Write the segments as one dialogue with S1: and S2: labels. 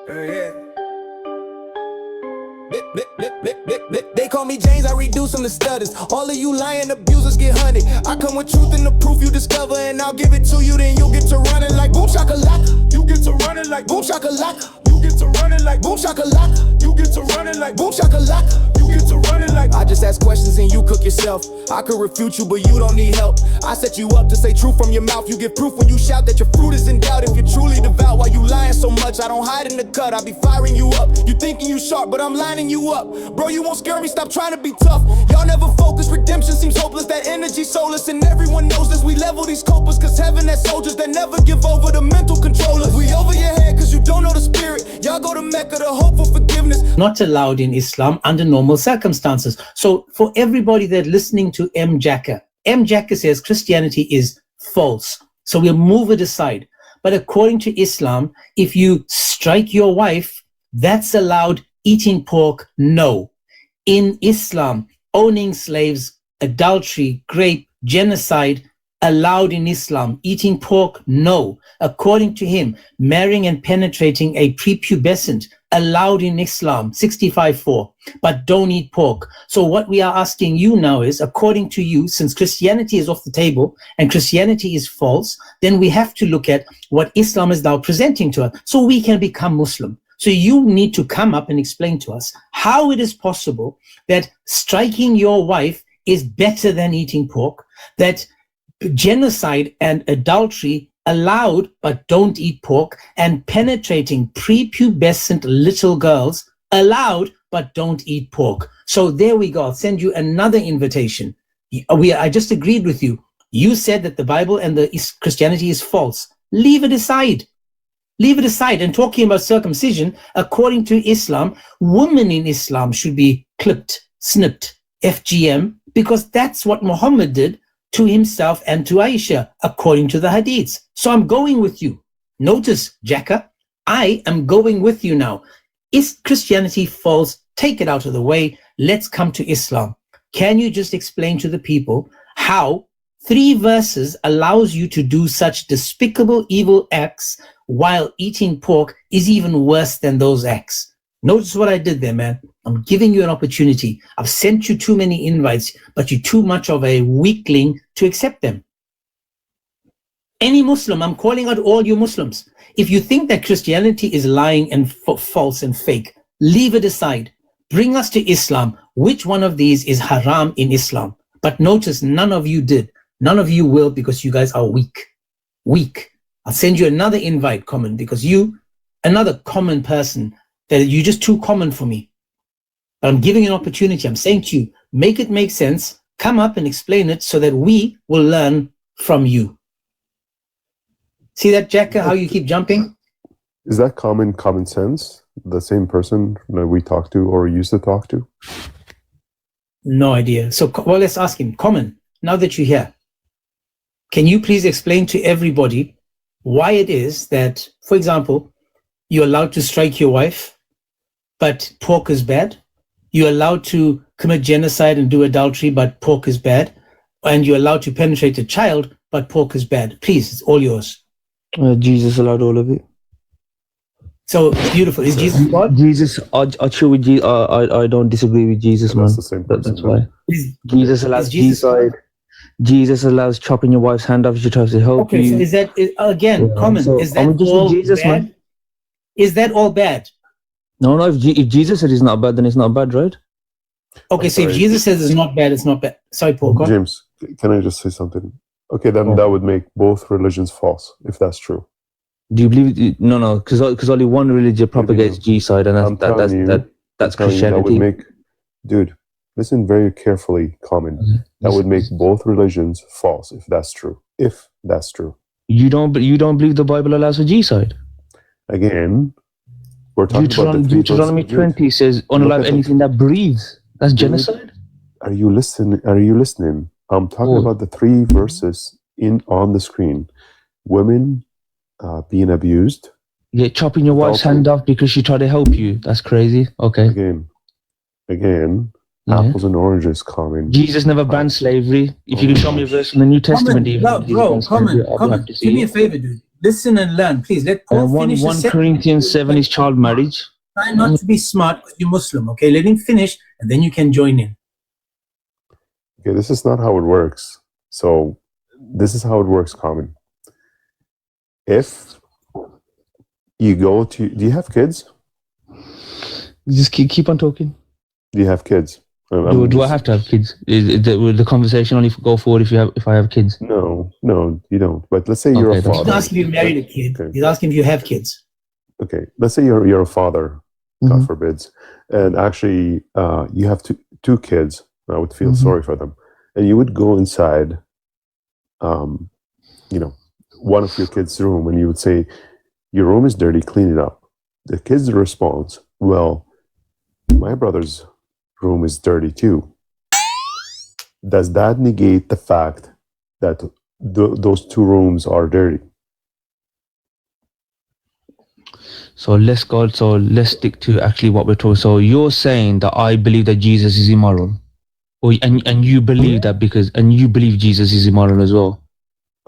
S1: Yeah. They call me James, I reduce them to stutters. All of you lying abusers get hunted. I come with truth and the proof you discover, and I'll give it to you, then you'll get to running like boom shakalaka. You get to running like boom shakalaka. You get to running like boom shakalaka. You get to running like boom shakalaka. You get to running like. I just ask questions and you cook yourself. I could refute you, but you don't need help. I set you up to say truth from your mouth. You get proof when you shout that your fruit is in doubt. If you're truly devout, why you lying so much? I don't hide in the cut, I be firing you up. You thinking you sharp, but I'm lining you up. Bro, you won't scare me, stop trying to be tough. Y'all never focus, redemption seems hopeless. That energy soulless, and everyone knows this. We level these copers, cause heaven has soldiers that never give over to mental controllers. We over your head cause you don't know the spirit. Y'all go to Mecca to hope for forgiveness.
S2: Not allowed in Islam under normal circumstances. So for everybody that's listening to M. Jacka says Christianity is false. So we'll move it aside. But according to Islam, if you strike your wife, that's allowed. Eating pork, no. In Islam, owning slaves, adultery, rape, genocide, allowed in Islam. Eating pork, no. According to him, marrying and penetrating a prepubescent, allowed in Islam, 65:4, but don't eat pork. So what we are asking you now is, according to you, since Christianity is off the table and Christianity is false, then we have to look at what Islam is now presenting to us so we can become Muslim. So you need to come up and explain to us how it is possible that striking your wife is better than eating pork, that genocide and adultery allowed but don't eat pork, and penetrating prepubescent little girls allowed but don't eat pork. So there we go. I'll send you another invitation. I just agreed with you. You said that the Bible and the Christianity is false. Leave it aside. Leave it aside. And talking about circumcision, according to Islam, women in Islam should be clipped, snipped, FGM, because that's what Muhammad did to himself and to Aisha, according to the hadiths. So I'm going with you. Notice, Jacka, I am going with you now. Is Christianity false? Take it out of the way. Let's come to Islam. Can you just explain to the people how 3 verses allows you to do such despicable evil acts while eating pork is even worse than those acts? Notice what I did there, man. I'm giving you an opportunity. I've sent you too many invites, but you're too much of a weakling to accept them. Any Muslim, I'm calling out all you Muslims. If you think that Christianity is lying and false and fake, leave it aside. Bring us to Islam. Which one of these is haram in Islam? But notice none of you did. None of you will, because you guys are weak. Weak. I'll send you another invite, Common, because you, another common person, that you're just too common for me. But I'm giving you an opportunity. I'm saying to you, make it make sense. Come up and explain it so that we will learn from you. See that, Jacka, how you keep jumping?
S3: Is that common sense? The same person that we talk to or used to talk to?
S2: No idea. So, well, let's ask him. Common, now that you're here, can you please explain to everybody why it is that, for example, you're allowed to strike your wife, but pork is bad? You're allowed to commit genocide and do adultery, but pork is bad. And you're allowed to penetrate a child, but pork is bad. Please, it's all yours.
S4: Jesus allowed all of it.
S2: So beautiful. Is Jesus God?
S4: Jesus, I don't disagree with Jesus, man.
S3: That's the same person.
S4: That's why. Jesus allows genocide. Jesus allows chopping your wife's hand off. She tries to help you.
S2: Okay, so is that, again, common?
S4: So
S2: is that all
S4: Jesus,
S2: bad?
S4: man.
S2: Is that all bad?
S4: No, if Jesus said it's not bad, then it's not bad, right?
S2: Okay, so if Jesus says it's not bad, it's not bad. Sorry, Paul. Go on.
S3: James, can I just say something? Okay, then that would make both religions false, if that's true.
S4: Do you believe it? No, because only one religion propagates genocide, and that's Christianity.
S3: That would make, dude, listen very carefully, Common. That would make both religions false, if that's true. If that's true.
S4: You don't believe the Bible allows for genocide?
S3: Again, we're talking about the 3
S4: Deuteronomy 20 says, unalive anything that breathes. That's genocide.
S3: Are you listening? I'm talking about the 3 verses on the screen. Women being abused.
S4: Yeah, chopping your wife's hand off because she tried to help you. That's crazy. Okay.
S3: Again, apples and oranges, Common.
S4: Jesus never banned slavery. If you can show me a verse in the New Testament,
S2: Common, do me a favor, dude. Listen and learn, please. Let Paul finish.
S4: 1 Corinthians 7 is child marriage.
S2: Try not to be smart because you're Muslim, okay? Let him finish and then you can join in.
S3: Okay, this is not how it works. So this is how it works, Common. If you go to, do you have kids?
S4: Just keep on talking.
S3: Do you have kids?
S4: Do I have to have kids? Will the conversation only go forward if I have kids?
S3: No, you don't. But let's say you're a father.
S2: He's asking if you married a kid. Okay. He's asking if you have kids.
S3: Okay, let's say you're a father, God forbids, and actually you have two kids. I would feel sorry for them, and you would go inside, one of your kids' room, and you would say, "Your room is dirty. Clean it up." The kid's response, "Well, my brother's room is dirty too." Does that negate the fact that those two rooms are dirty?
S4: So let's stick to actually what we're talking. So you're saying that I believe that Jesus is immoral, and you believe that you believe Jesus is immoral as well.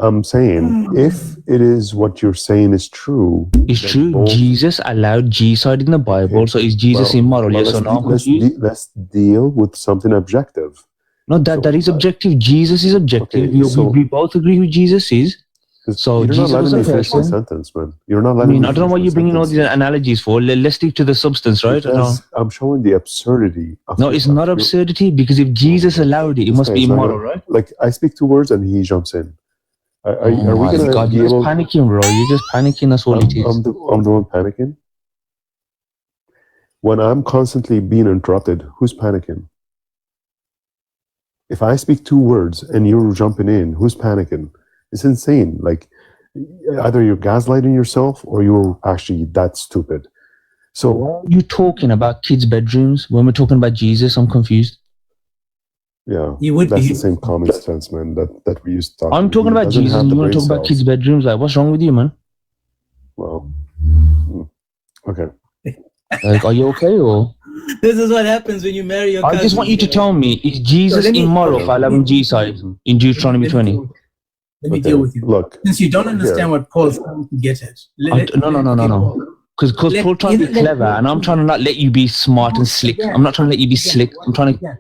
S3: I'm saying if it is what you're saying is true,
S4: it's true. Jesus allowed genocide in the Bible. Okay. So is Jesus immoral? Yes or no?
S3: Let's deal with something objective.
S4: No, that is objective. Jesus is objective. Okay, we both agree with Jesus is. So
S3: you're
S4: Jesus
S3: not letting me finish the sentence, man. You're not letting me.
S4: I don't know what you're bringing all these analogies for. Let's stick to the substance, right?
S3: Because I'm showing the absurdity.
S4: No, it's not absurdity because if Jesus allowed it, it must be immoral, right?
S3: Like I speak 2 words and he jumps in. Are we gonna
S4: God, you're just panicking, bro. You're just panicking. That's all it is.
S3: I'm the one panicking. When I'm constantly being interrupted, who's panicking? If I speak 2 words and you're jumping in, who's panicking? It's insane. Like either you're gaslighting yourself or you're actually that stupid. So
S4: why are you talking about kids' bedrooms when we're talking about Jesus? I'm confused.
S3: Yeah, that's the same common sense, man, that we used to talk.
S4: I'm talking about Jesus and you want to talk about kids' bedrooms. Like, what's wrong with you, man?
S3: Well, okay.
S4: Like, are you okay or?
S2: This is what happens when you marry your cousin.
S4: I just want you to tell me, is Jesus immoral for allowing genocide in Deuteronomy 20?
S2: Let me deal with you.
S3: Look,
S2: since you don't understand what Paul's trying to get at.
S4: No. Because Paul's trying to be clever, and I'm trying to not let you be smart and slick. I'm not trying to let you be slick. I'm trying to.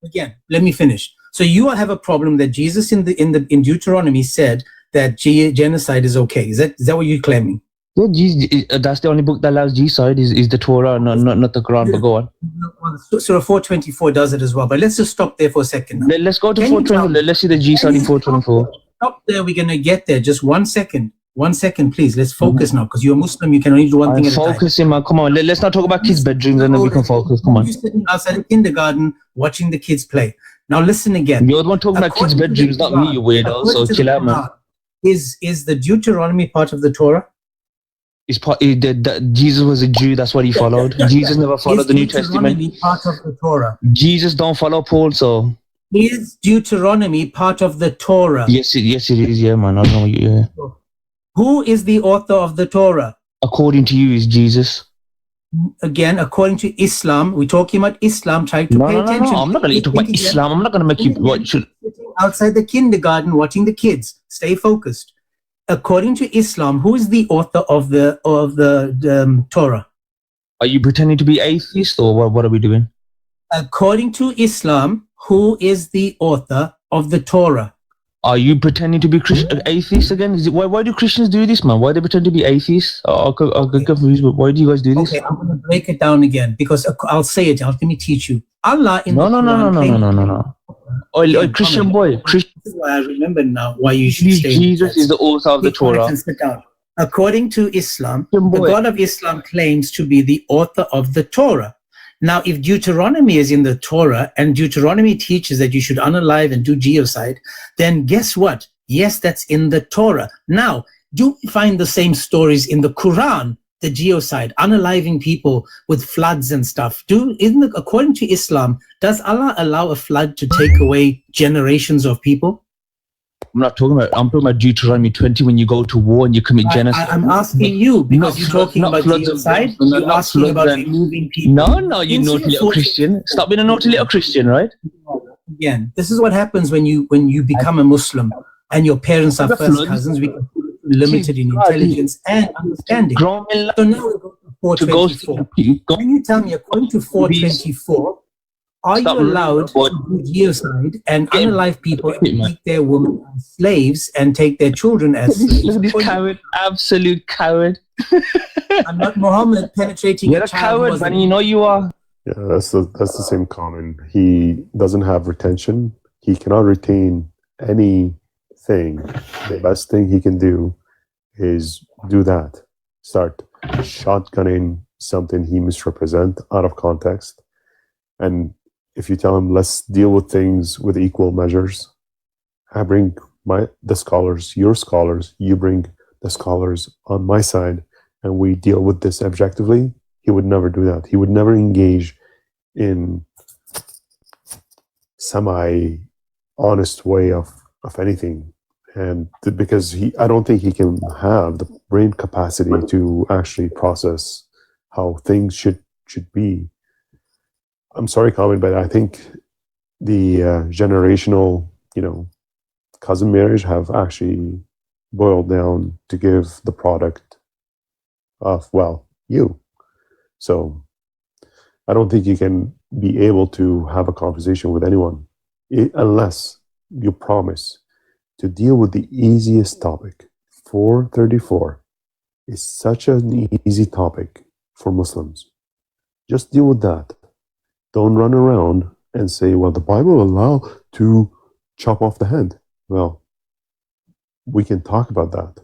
S2: Again. Let me finish. So you have a problem that Jesus in Deuteronomy said that genocide is okay. Is that what you're claiming?
S4: Yeah, that's the only book that allows genocide is the Torah, not the Quran. But go on.
S2: Surah 424 does it as well. But let's just stop there for a second.
S4: Let's go to 424. Let's see the genocide in 424.
S2: Stop there. We're gonna get there. Just 1 second. 1 second, please. Let's focus now, because you're a Muslim. You can only do one thing at a time.
S4: Focusing, man. Come on. Let's not talk about kids' bedrooms, and then we can focus. Come on.
S2: You're sitting outside the kindergarten watching the kids play. Now listen again.
S4: You're the one talking about kids' bedrooms, not me, you weirdo. So chill out, man.
S2: Is the Deuteronomy part of the Torah?
S4: Jesus was a Jew. That's what he followed. Jesus never followed the New Testament.
S2: Is Deuteronomy part of the Torah?
S4: Jesus don't follow Paul, so.
S2: Is Deuteronomy part of the Torah?
S4: Yes, it is. Yeah, man. I don't know what you. Yeah.
S2: Who is the author of the Torah?
S4: According to you, is Jesus.
S2: Again, according to Islam, we're talking about Islam. Try to pay attention.
S4: No, I'm not going to talk about Islam. I'm not going to make you watch.
S2: Outside the kindergarten, watching the kids. Stay focused. According to Islam, who is the author of the Torah?
S4: Are you pretending to be atheist, or what are we doing?
S2: According to Islam, who is the author of the Torah?
S4: Are you pretending to be atheist again? Why do Christians do this, man? Why do they pretend to be atheists? I'll get confused. Why do you guys do this?
S2: Okay, I'm going to break it down again, because I'll say it. Let me teach you. Allah in the
S4: Quran. No. Oh, Christian boy.
S2: This is why I remember now why you should stay.
S4: Jesus is the author of the Torah.
S2: According to Islam, the God of Islam claims to be the author of the Torah. Now, if Deuteronomy is in the Torah and Deuteronomy teaches that you should unalive and do genocide, then guess what? Yes, that's in the Torah. Now, do we find the same stories in the Quran, the genocide, unaliving people with floods and stuff? According to Islam, does Allah allow a flood to take away generations of people?
S4: I'm talking about Deuteronomy 20 when you go to war and you commit genocide.
S2: I'm asking you because you're talking about genocide. You're asking about removing people.
S4: No, you naughty little Christian. Stop being a naughty little Christian, right?
S2: Again, this is what happens when you become a Muslim and your parents are first cousins. We can limited in intelligence and understanding.
S4: Grown men
S2: So now we're going to
S4: to go
S2: 424. Can you tell me, according to 424, are
S4: Stop
S2: you allowed
S4: reading.
S2: to do genocide and
S4: Yeah.
S2: unalive people and
S4: Yeah, man.
S2: take their women as slaves and take their children as slaves?
S4: Look at this coward, absolute coward.
S2: I'm not Muhammad penetrating
S4: You're a
S2: child
S4: coward,
S2: wasn't-
S4: man. You know you are.
S3: Yeah, that's the same comment. He doesn't have retention. He cannot retain anything. The best thing he can do is do that. Start shotgunning something he misrepresent out of context. And if you tell him, let's deal with things with equal measures, I bring the scholars, your scholars, you bring the scholars on my side, and we deal with this objectively, he would never do that. He would never engage in semi-honest way of anything. And because I don't think he can have the brain capacity to actually process how things should be. I'm sorry, Colin, but I think the generational, cousin marriage have actually boiled down to give the product of, you. So I don't think you can be able to have a conversation with anyone unless you promise to deal with the easiest topic. 434 is such an easy topic for Muslims. Just deal with that. Don't run around and say, well, the Bible allows to chop off the hand. Well, we can talk about that.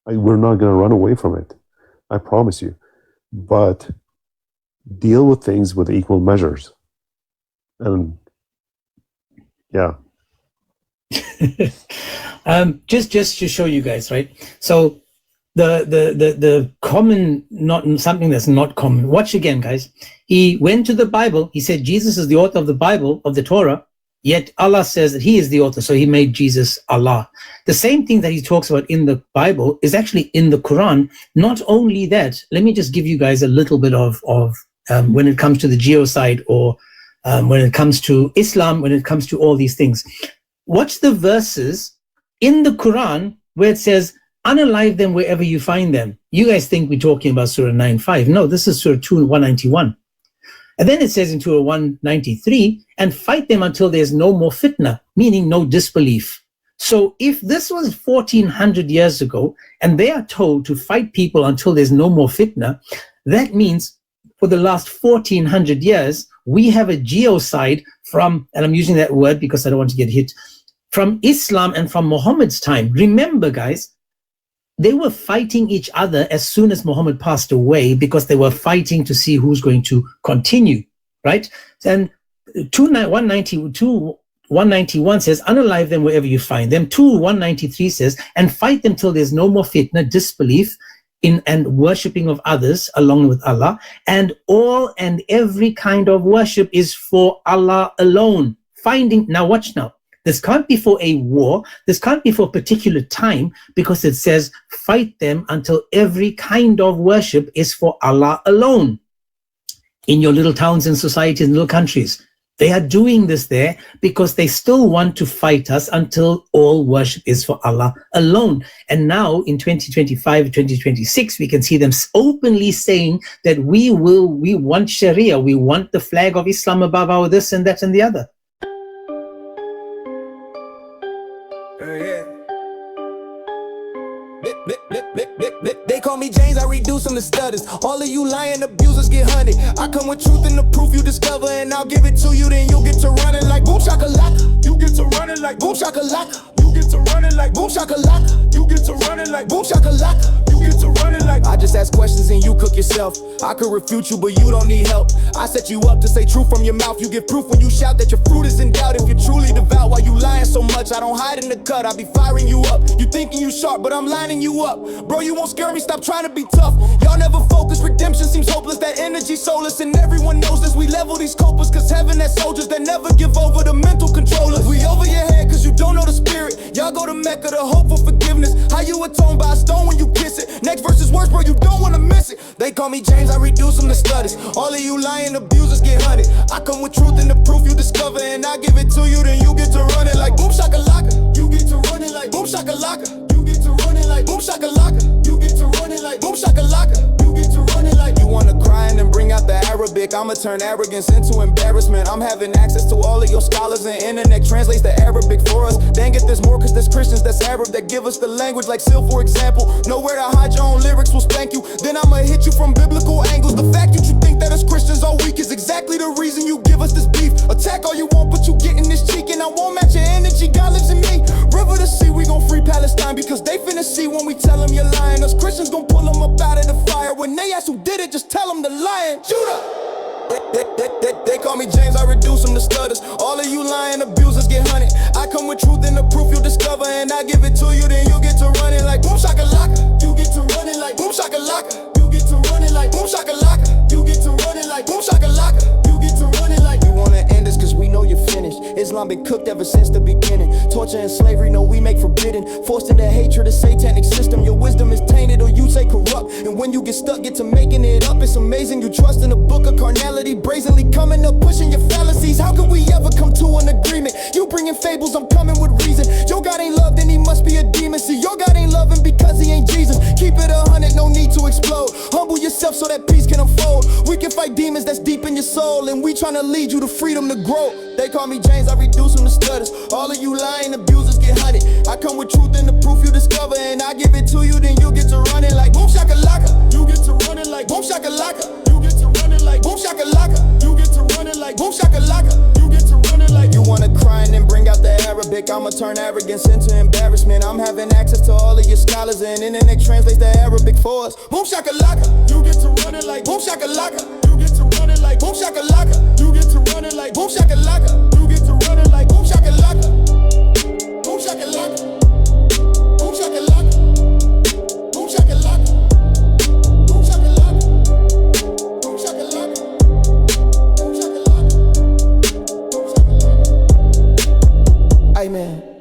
S3: We're not going to run away from it. I promise you. But deal with things with equal measures. And yeah.
S2: Just to show you guys, right? So the common, not something that's not common. Watch again, guys. He went to the Bible. He said Jesus is the author of the Bible, of the Torah. Yet Allah says that he is the author, so he made Jesus Allah. The same thing that he talks about in the Bible is actually in the Quran. Not only that, let me just give you guys a little bit of when it comes to the genocide, or when it comes to Islam, when it comes to all these things. Watch the verses in the Quran where it says, unalive them wherever you find them. You guys think we're talking about Surah 9:5. No, this is Surah 191. And then it says in Surah 193, and fight them until there's no more fitna, meaning no disbelief. So if this was 1400 years ago, and they are told to fight people until there's no more fitna, that means for the last 1400 years, we have a genocide from, and I'm using that word because I don't want to get hit, from Islam and from Muhammad's time. Remember, guys, they were fighting each other as soon as Muhammad passed away because they were fighting to see who's going to continue, right? And 191 says, unalive them wherever you find them. 193 says, and fight them till there's no more fitna, disbelief, in and worshipping of others along with Allah. And all and every kind of worship is for Allah alone. Now watch now. This can't be for a war. This can't be for a particular time, because it says, fight them until every kind of worship is for Allah alone. In your little towns and societies and little countries, they are doing this there because they still want to fight us until all worship is for Allah alone. And now in 2025, 2026, we can see them openly saying that we want Sharia, we want the flag of Islam above our this and that and the other.
S1: They call me James, I reduce them to stutters. All of you lying abusers get hunted. I come with truth and the proof you discover, and I'll give it to you, then you'll get to running like boom shakalaka. You get to running like boom shakalaka. You get to running like boom shakalaka. You get to running like boom shakalaka. You get to running like. I just ask questions and you cook yourself. I could refute you, but you don't need help. I set you up to say truth from your mouth. You give proof when you shout that your fruit is in doubt. If you're truly devout, why you lying so much? I don't hide in the cut, I be firing you up. You thinking you sharp, but I'm lining you up. Bro, you won't scare me, stop trying to be tough. Y'all never focus, redemption seems hopeless. That energy soulless, and everyone knows this. We level these copers, cause heaven has soldiers that never give over to mental controllers. We over your head cause you don't know the spirit. Y'all go to Mecca to hope for forgiveness. How you atone by a stone when you kiss it? Next verse is worse, bro, you don't wanna miss it. They call me James, I reduce them to stutters. All of you lying abusers get hunted. I come with truth and the proof you discover, and I give it to you, then you get to run it like boom shakalaka. You get to run it like boom shakalaka. You get to run it like like boom shakalaka. You get to running like boom shakalaka. You get to running like you wanna cry and then bring out the Arabic. I'ma turn arrogance into embarrassment. I'm having access to all of your scholars and internet translates the Arabic for us. Dang it, there's more cause there's Christians that's Arab that give us the language like Sil, for example. Nowhere to hide your own lyrics will spank you. Then I'ma hit you from biblical angles. The fact that you think that us Christians are weak is exactly the reason you give us this beef. Attack all you want, but you getting this cheek, and I won't match your energy. God lives in me. River to sea, we gon' free Palestine because they finna see when we tell them you're lying. Us Christians gon' pull them up out of the fire. When they ask who did it, just tell them the lion. Judah! They call me James, I reduce them to stutters. All of you lying abusers get hunted. I come with truth and the proof you'll discover, and I give it to you, then you get to running like boom shakalaka. You get to running like boom shakalaka. You get to running like boom shakalaka. You get to running like boom shakalaka. You get to running like you wanna end this cause we know you're finished. Islam been cooked ever since the beginning. Torture and slavery, no we make forbidden. Forced into hatred, a satanic system. Your wisdom is tainted or you say corrupt. And when you get stuck, get to making it up. It's amazing you trust in a book of carnality, brazenly coming up, pushing your fallacies. How could we ever come to an agreement? You bringing fables, I'm coming with reason. Your God ain't love, then he must be a demon. See, your God ain't loving because he ain't Jesus. Keep it 100, no need to explode. Humble yourself so that peace can unfold. We can fight demons that's deep in your soul, and we tryna lead you to freedom to grow. They call me James, I reduce them to stutters. All of you lying abusers get hunted. I come with truth and the proof you discover, and I give it to you, then you get to running like boom shakalaka. You get to running like boom shakalaka. You get to running like boom shakalaka. You get to running like boom shakalaka. You get to running like you wanna cry and then bring out the Arabic. I'ma turn arrogance into embarrassment. I'm having access to all of your scholars, and internet translates the Arabic for us. Boom shakalaka. You get to running like boom shakalaka. You get to running like boom shakalaka. You get to running like boom shakalaka. You get to running like boom shakalaka. Boom shakalaka. Boom shakalaka. Boom shakalaka. Boom shakalaka. Boom shakalaka. Boom shakalaka. Boom shakalaka. Amen.